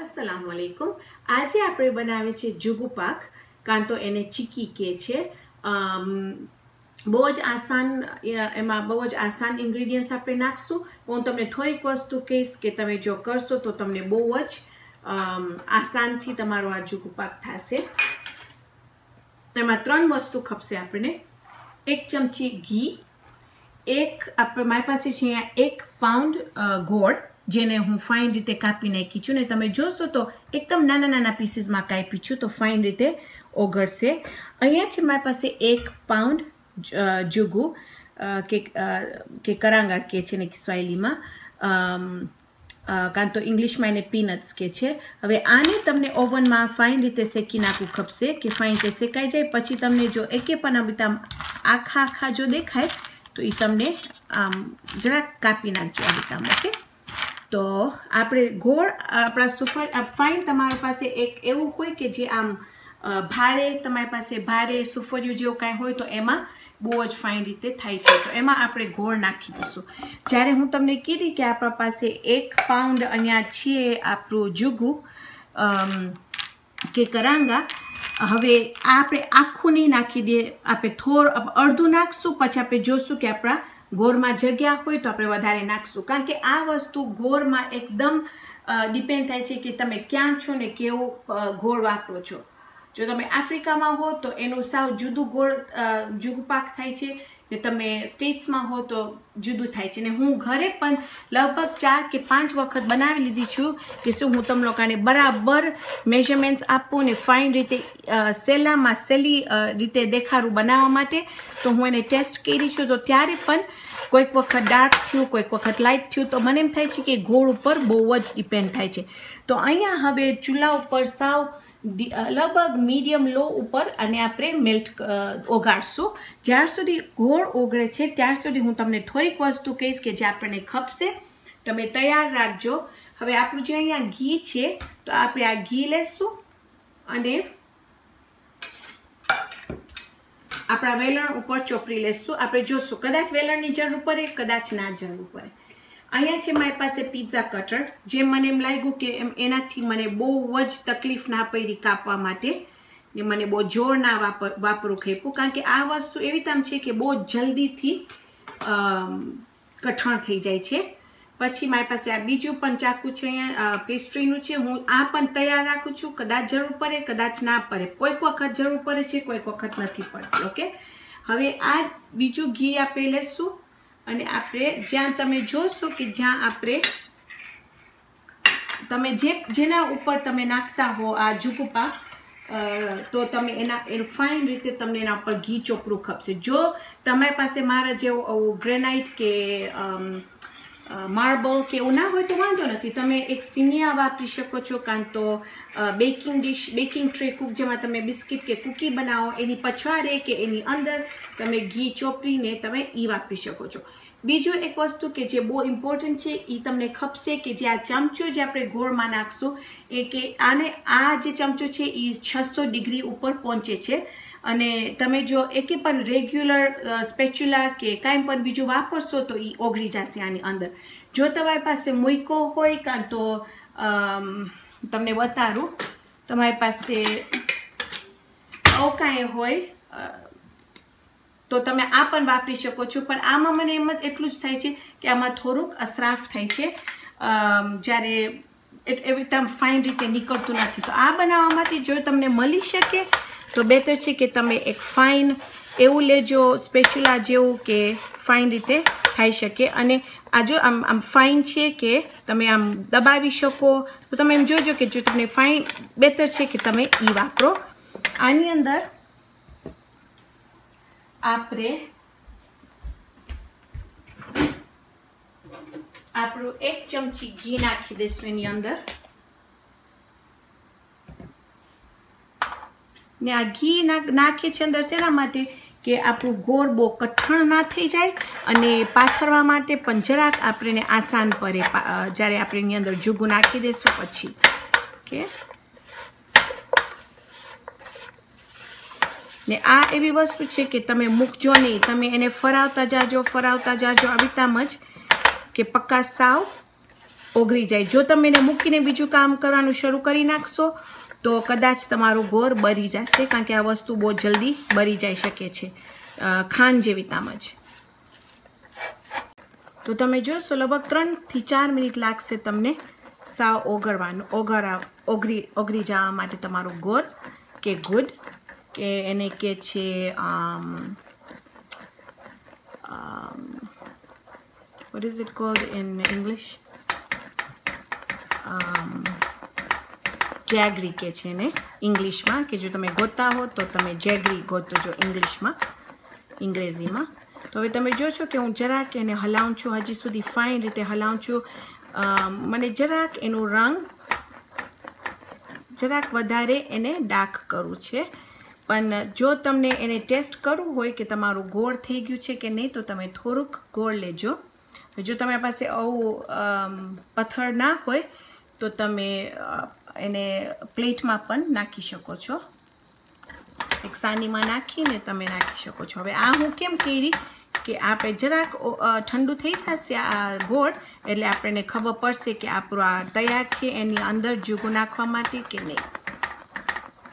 अस्सलामुअलैकुम। આજે આપણે બનાવી છે જુગુ પાક, કાં તો એને ચીકી કહે છે। બહુ જ આસાન, એમાં બહુ જ આસાન ઇન્ગ્રેડિયન્ટ્સ આપણે નાખશું। હું તમને થોડીક વસ્તુ કહીશ કે તમે જો કરશો તો તમને બહુ જ આસાનથી તમારો આ જુગુ પાક થશે। એમાં 3 વસ્તુ ખપશે આપણને। 1 ચમચી ઘી, મારી પાસે છે અહીંયા 1 પાઉન્ડ ગોળ, જેને હું ફાઇન રીતે કાપી નાખી છું, ને તમે જોશો તો એકદમ નાના નાના પીસીસમાં કાપી છું તો ફાઇન રીતે ઓગળશે। અહીંયા છે મારી પાસે 1 પાઉન્ડ જુગુ કે કરાંગા કહે છે ને સ્વાહિલીમાં, કાં તો ઇંગ્લિશમાં એને પીનટ્સ કહે છે। હવે આને તમને ઓવનમાં ફાઇન રીતે શેકી નાખવું ખપશે કે ફાઇન રીતે શેકાઈ જાય। પછી તમને જો એકે પણ આખા જો દેખાય તો એ તમને જરાક કાપી નાખજો આ રીતમાં, ઓકે। તો આપણે ગોળ આપણા ફાઇન, તમારી પાસે એક એવું હોય કે જે આમ ભારે, તમારી પાસે ભારે સુફરિયું જેવું કાંઈ હોય તો એમાં બહુ જ ફાઇન રીતે થાય છે, તો એમાં આપણે ગોળ નાખી દઈશું। જ્યારે હું તમને કીધી કે આપણા પાસે 1 પાઉન્ડ અહીંયા છે આપણું જુગુ કે કરાંગા, હવે આપણે આખું નહીં નાખી દઈએ, આપણે અડધું નાખશું, પછી આપણે જોશું કે આપણા ગોળમાં જગ્યા હોય તો આપણે વધારે નાખશું, કારણ કે આ વસ્તુ ગોળમાં એકદમ ડિપેન્ડ થાય છે કે તમે ક્યાં છો ને કેવો ગોળ વાપરો છો। જો તમે આફ્રિકામાં હો તો એનું સાવ જુદું જુગુ પાક થાય છે, ને તમે સ્ટેટ્સમાં હો તો જુદું થાય છે। ને હું ઘરે પણ લગભગ 4 કે 5 વખત બનાવી લીધી છું કે શું હું તમને લોકોને બરાબર મેઝરમેન્ટ્સ આપું ને ફાઇન રીતે સહેલી રીતે દેખાડું બનાવવા માટે, તો હું એને ટેસ્ટ કરી છું। તો ત્યારે પણ કોઈક વખત ડાર્ક થયું, કોઈક વખત લાઇટ થયું, તો મને એમ થાય છે કે ગોળ ઉપર બહુ જ ડિપેન્ડ થાય છે। તો અહીંયા હવે ચૂલા ઉપર સાવ લગભગ મીડિયમ લો ઉપર અને આપણે ઓગાળશું। જ્યાર સુધી ગોળ ઓગળે છે ત્યાર સુધી હું તમને થોડીક વસ્તુ કહીશ કે જે આપણને ખપશે, તમે તૈયાર રાખજો। હવે આપણું જે અહીંયા ઘી છે, તો આપણે આ ઘી લેશું અને આપણા વેલણ ઉપર ચોપડી લેશું। આપણે જોશું, કદાચ વેલણની જરૂર પડે, કદાચ ના જરૂર પડે। અહીંયા છે મારી પાસે પિઝા કટર, જે મને એમ લાગ્યું કે એનાથી મને બહુ જ તકલીફ ના પડી કાપવા માટે, ને મને બહુ જોર ના વાપરું ખેપું, કારણ કે આ વસ્તુ એવી તામ છે કે બહુ જલ્દીથી કઠણ થઈ જાય છે। પછી મારી પાસે આ બીજું પણ ચાકુ છે, અહીંયા પેસ્ટ્રીનું છે, હું આ પણ તૈયાર રાખું છું, કદાચ જરૂર પડે, કદાચ ના પડે, કોઈક વખત જરૂર પડે છે, કોઈક વખત નથી પડતી, ઓકે। હવે આ બીજું ઘી આપણે લેશું અને આપણે જ્યાં તમે જોશો કે જ્યાં આપણે તમે જેના ઉપર તમે નાખતા હો આ જુગુ પાક, તો તમે ફાઇન રીતે તમને એના ઉપર ઘી ચોપડું ખપશે। જો તમારી પાસે મારા જેવું ગ્રેનાઇટ કે માર્બલ કે એવું ના હોય તો વાંધો નથી, તમે એક સિનિયા વાપરી શકો છો, કાં તો બેકિંગ ટ્રે કૂક, જેમાં તમે બિસ્કિટ કે કૂકી બનાવો એની પછવાડે કે એની અંદર તમે ઘી ચોપડીને તમે એ વાપરી શકો છો। બીજું એક વસ્તુ કે જે બહુ ઇમ્પોર્ટન્ટ છે, એ તમને ખપશે કે જે આ ચમચો જે આપણે ગોળમાં નાખશું, એ કે આ જે ચમચો છે એ 600 ડિગ્રી ઉપર પહોંચે છે, અને તમે જો એકે પણ રેગ્યુલર સ્પેચ્યુલા કે કાંઈ પણ બીજું વાપરશો તો એ ઓગળી જશે આની અંદર। જો તમારી પાસે મૂકો હોય, કાં તો તમને બતાડું, તમારી પાસે આવું કાંઈ હોય તો તમે આ પણ વાપરી શકો છો, પણ આમાં મને એમ જ એટલું જ થાય છે કે આમાં થોડુંક અસરાફ થાય છે, જ્યારે એવી તમે ફાઇન રીતે નીકળતું નથી। તો આ બનાવવા માટે જો તમને મળી શકે તો બેટર છે કે તમે એક ફાઇન એવું લેજો, સ્પેચ્યુલા જેવું કે ફાઇન રીતે થઈ શકે, અને આ જો આમ ફાઇન છે કે તમે આમ દબાવી શકો, તો તમે એમ જોજો કે જો તમને ફાઇન બેટર છે કે તમે એ વાપરો। આની અંદર આપણે આપણું 1 ચમચી ઘી નાખી દઈશું એની અંદર, ને આ ઘી નાખીએ છીએ અંદર શેના માટે કે આપણું ગોળ બહુ કઠણ ના થઈ જાય, અને પાથરવા માટે પણ જરાક આપણને આસાન પડે જ્યારે આપણે એની અંદર જુગુ નાખી દઈશું પછી, ઓકે। ને આ એવી વસ્તુ છે કે તમે મૂકજો નહીં, તમે એને ફરાવતા જાજો આવી રીતના જ, કે પક્કા સાવ ઓગળી જાય. જો તમે એને મૂકીને બીજું કામ કરવાનું શરૂ કરી નાખશો તો કદાચ તમારું ગોળ બળી જશે, કારણ કે આ વસ્તુ બહુ જલ્દી બળી જઈ શકે છે, ખાંડ જેવી તામ જ. તો તમે જોશો લગભગ 3 થી 4 મિનિટ લાગશે તમને સાવ ઓગળી જવા માટે તમારું ગોળ કે ગુડ, કે એને કે છે what is it called in English? Jaggery કે છે ને ઇંગ્લિશમાં, કે જો તમે ગોતા હો તો તમે જેગરી ગોતજો ઇંગ્લિશમાં, અંગ્રેજીમાં. તો હવે તમે જોશો કે હું જરાક એને હલાવું છું, હજી સુધી ફાઇન રીતે હલાવું છું. મને જરાક એનું રંગ જરાક વધારે એને ડાર્ક કરવું છે, પણ જો તમને એને ટેસ્ટ કરવું હોય કે તમારું ગોળ થઈ ગયું છે કે નહીં તો તમે થોડુંક ગોળ લેજો. જો તમારી પાસે આવું પથ્થર ના હોય તો તમે એને પ્લેટમાં પણ નાખી શકો છો, એક સાનીમાં નાખીને તમે નાખી શકો છો. હવે આ હું કેમ કરી કે આપણે જરાક ઠંડુ થઈ જશે આ ગોળ, એટલે આપણને ખબર પડશે કે આપણું આ તૈયાર છે એની અંદર જુગું નાખવા માટે કે નહીં.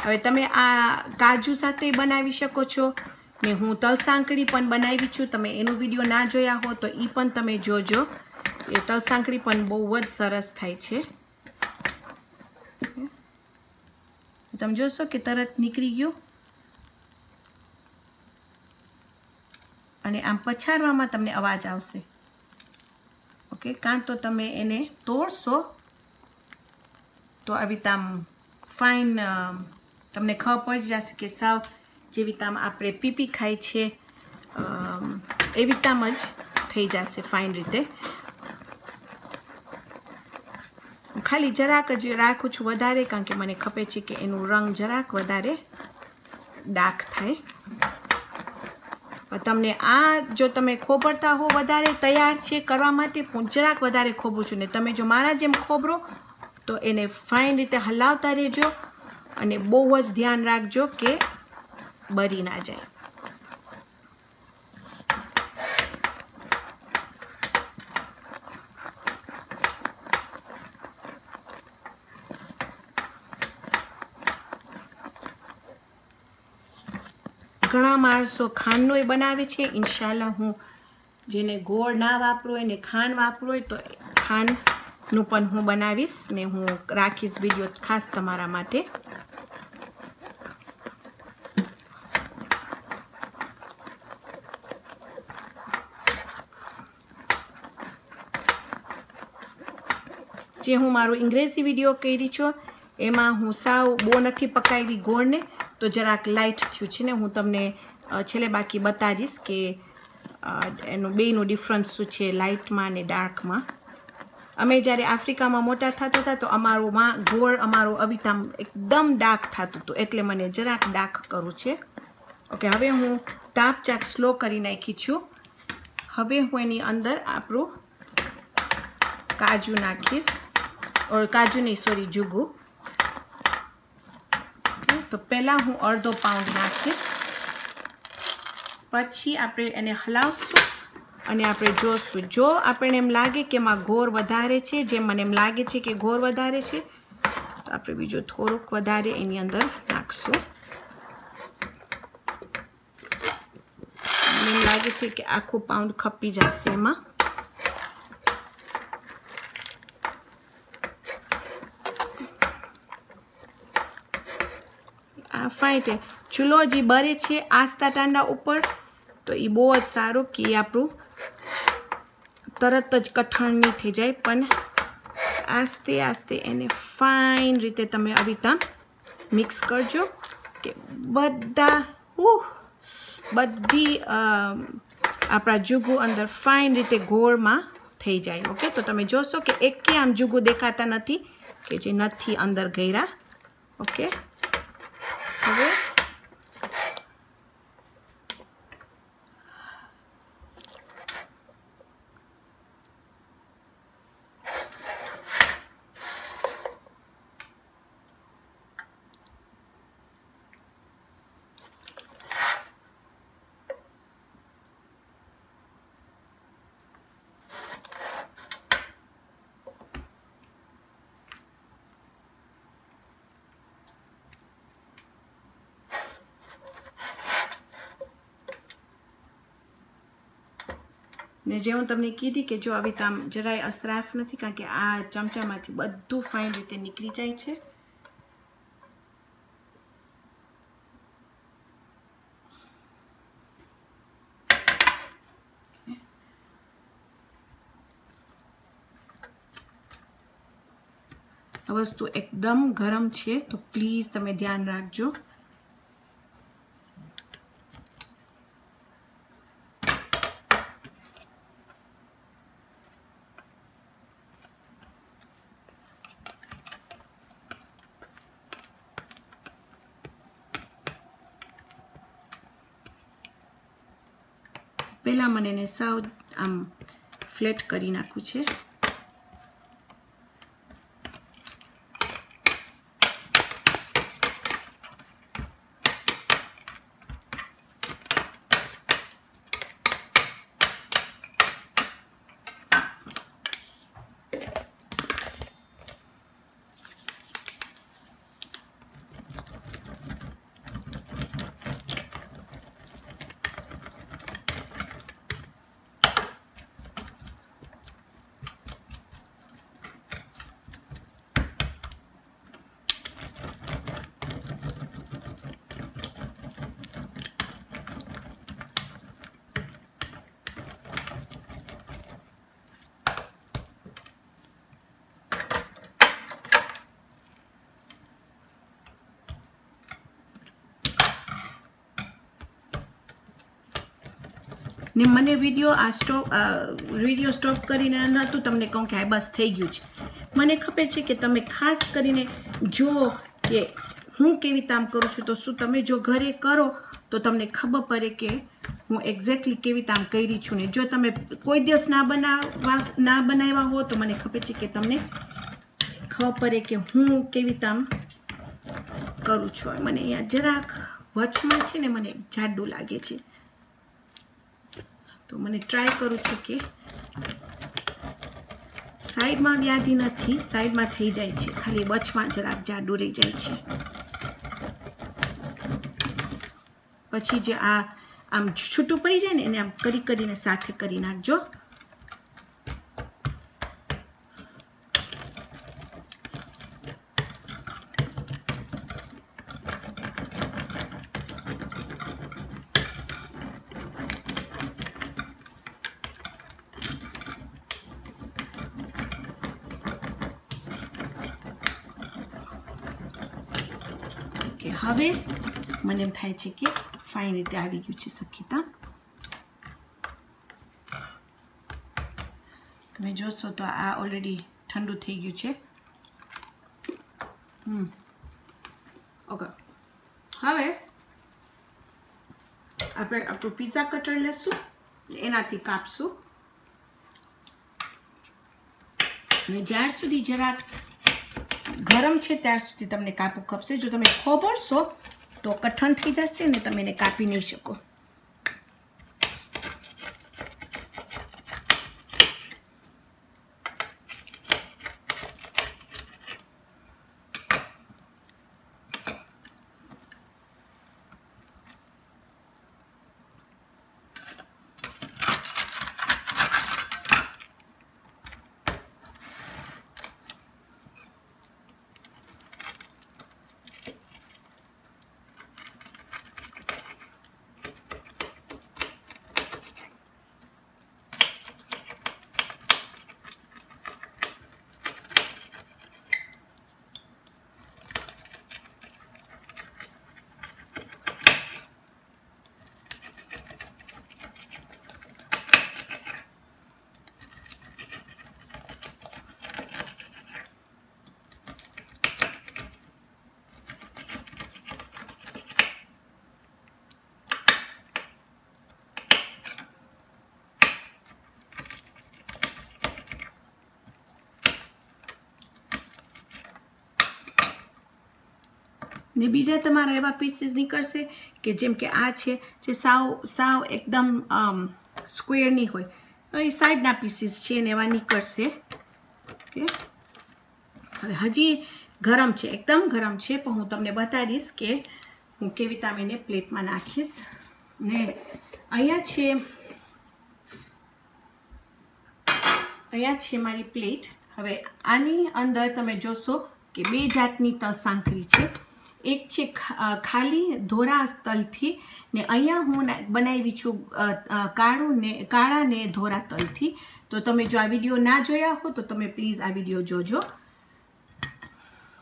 હવે તમે આ કાજુ સાથે બનાવી શકો છો, ને હું તલ સાંકળી પણ બનાવી છું. તમે એનો વિડીયો ના જોયા હો તો એ પણ તમે જોજો, એ તલ સાંકળી પણ બહુ જ સરસ થાય છે. તમે જોશો કે તરત નીકળી ગયું, અને આમ પછાડવામાં તમને અવાજ આવશે. ઓકે, કાં તો તમે એને તોડશો તો આવી તામ ફાઇન તમને ખબર પડી જશે કે સાવ જેવી તામ આપણે પીપી ખાય છે એવી તામ જ થઈ જશે ફાઇન રીતે. ખાલી જરાક જ રાખું છું વધારે, કારણ કે મને ખપે છે કે એનું રંગ જરાક વધારે ડાર્ક થાય. તમને આ જો તમે ખોબરતા હો વધારે તૈયાર છે કરવા માટે, હું જરાક વધારે ખોબું છું, ને તમે જો મારા જેમ ખોબરો તો એને ફાઇન રીતે હલાવતા રહેજો, અને બહુ જ ધ્યાન રાખજો કે બળી ના જાય. ઘણા માણસો ખાંડનો બનાવે છે. ઇન્શાલ્લાહ હું જેને ગોળ ના વાપરો હોય ને ખાંડ વાપરો હોય તો ખાંડનું પણ હું બનાવીશ, ને હું રાખીશ વિડીયો ખાસ તમારા માટે. જે હું મારું અંગ્રેજી વિડીયો કરી છું એમાં હું સાવ બહુ નથી પકાવી ગોળને, તો જરાક લાઇટ થયું છે ને. હું તમને છેલ્લે બાકી બતાવીશ કે એનું બેનું ડિફરન્સ શું છે લાઇટમાં અને ડાર્કમાં. અમે જ્યારે આફ્રિકામાં મોટા થતા હતા તો અમારું ગોળ અમારું અવિતામ એકદમ ડાર્ક થતું હતું, એટલે મને જરાક ડાર્ક કરવું છે. ઓકે, હવે હું તાપ ચાક સ્લો કરી નાખી છું. હવે હું એની અંદર આપણું કાજુ નાખીશ, કાજુ નહીં સોરી જુગું. તો પહેલાં હું અડધો પાઉન્ડ નાખીશ, પછી આપણે એને હલાવશું અને આપણે જોશું. જો આપણને એમ લાગે કે એમાં ગોળ વધારે છે, જેમ મને એમ લાગે છે કે ગોળ વધારે છે, તો આપણે બીજું થોડુંક વધારે એની અંદર નાખશું. મને એમ લાગે છે કે આખું પાઉન્ડ ખપી જશે એમાં. આ ફાઇન ચૂલો જે બરે છે આસ્તા ટાંડા ઉપર, તો એ બહુ જ સારું કે આપણું તરત જ કઠણ નહીં થઈ જાય, પણ આસ્તે આસ્તે એને ફાઇન રીતે તમે આવી રીતના મિક્સ કરજો કે બધી આપણા જુગું અંદર ફાઇન રીતે ગોળમાં થઈ જાય. ઓકે, તો તમે જોશો કે એકે આમ જુગું દેખાતા નથી કે જે નથી અંદર ગયા. ઓકે, હવે ને જે હું તમને કીધી કે જો આવી આમ જરાય અસરાફ નથી, કારણ કે આ ચમચામાંથી બધું ફાઇન રીતે નીકળી જાય છે. આ વસ્તુ એકદમ ગરમ છે, તો પ્લીઝ તમે ધ્યાન રાખજો. પહેલાં મને એને સાવ આમ ફ્લેટ કરી નાખવું છે. ને મને વિડીયો સ્ટોપ કરીને નહોતું તમને કહું કે આ બસ થઈ ગયું છે. મને ખબર છે કે તમે ખાસ કરીને જો કે હું કેવી રીતે આમ કરું છું, તો શું તમે જો ઘરે કરો તો તમને ખબર પડે કે હું એક્ઝેક્ટલી કેવી રીતે આમ કરી છું. ને જો તમે કોઈ દિવસ ના બનાવ્યા હો તો મને ખબર છે કે તમને ખબર પડે કે હું કેવી રીતે આમ કરું છું. મને અહીંયા જરાક વચમાં છે ને મને જાડું લાગે છે, તો મને ટ્રાય કરું છું કે સાઈડમાં વ્યાધી નથી, સાઈડમાં થઈ જાય છે, ખાલી વચમાં જરાક જાડું રહી જાય છે. પછી જે આ આમ છૂટું પડી જાય ને એને આમ કરીને સાથે કરી નાખજો. હવે મને એમ થાય છે કે ફાઇન રીતે આવી ગયું છે સખીતા. તમે જોશો તો આ ઓલરેડી ઠંડુ થઈ ગયું છે. ઓકે, હવે આપણે આપણું પિઝા કટર લેશું, એનાથી કાપશું. ને જ્યાર સુધી જરાક ગરમ છે ત્યાર સુધી તમને કાપવું ખપશે. જો તમે ખોબરશો તો કઠણ થઈ જશે ને તમે એને કાપી નહીં શકો. ને બીજા તમારા એવા પીસીસ નીકળશે કે જેમ કે આ છે જે સાવ એકદમ સ્ક્વેર નહીં હોય, એ સાઈડના પીસીસ છે ને એવા નીકળશે. ઓકે, હવે હજી ગરમ છે, એકદમ ગરમ છે, પણ હું તમને બતાવીશ કે હું કેવી રીતે એને પ્લેટમાં નાખીશ. ને અહીંયા છે અહીંયા છે મારી પ્લેટ. હવે આની અંદર તમે જોશો કે 2 જાતની તલ સાંકળી છે. એક છે ખાલી ધોરા તલથી ને અહીંયા હું બનાવી છું કાળા ને ધોરા તલથી. તો તમે જો આ વિડીયો ના જોયા હો તો તમે પ્લીઝ આ વિડીયો જોજો.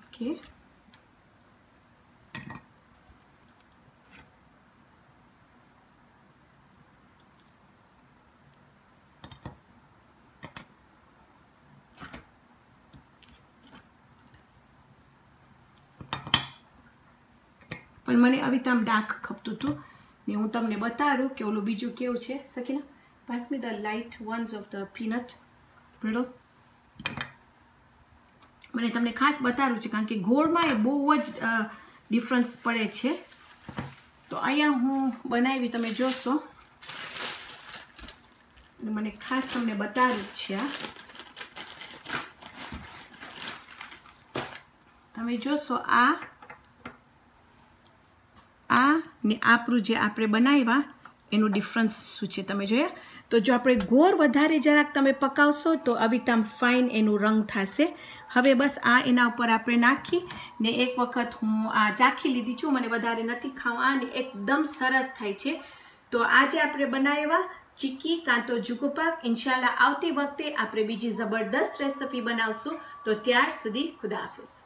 ઓકે, પણ મને આવી રીતે આમ ડાર્ક ખપતું હતું ને હું તમને બતાવું કે ઓલું બીજું કેવું છે. Sakina, pass me the light once of the peanut bridle. મને તમને ખાસ બતાવું છે કારણ કે ગોળમાં એ બહુ જ ડિફરન્સ પડે છે. તો અહીંયા હું બનાવી, તમે જોશો મને ખાસ તમને બતાવું છે. તમે જોશો આ ને આપણું જે આપણે બનાવ્યા એનું ડિફરન્સ શું છે તમે જોયા. તો જો આપણે ગોળ વધારે જરાક તમે પકાવશો તો આવી રીતે આમ ફાઇન એનું રંગ થશે. હવે બસ આ એના ઉપર આપણે નાખી ને એક વખત હું આ ચાખી લીધી છું, મને વધારે નથી ખાવા અને એકદમ સરસ થાય છે. તો આજે આપણે બનાવ્યા ચીક્કી કાં તો જુગુ પાક. ઇન્શાલ્લાહ આવતી વખતે આપણે બીજી જબરદસ્ત રેસિપી બનાવશું. તો ત્યાર સુધી ખુદા હાફિઝ.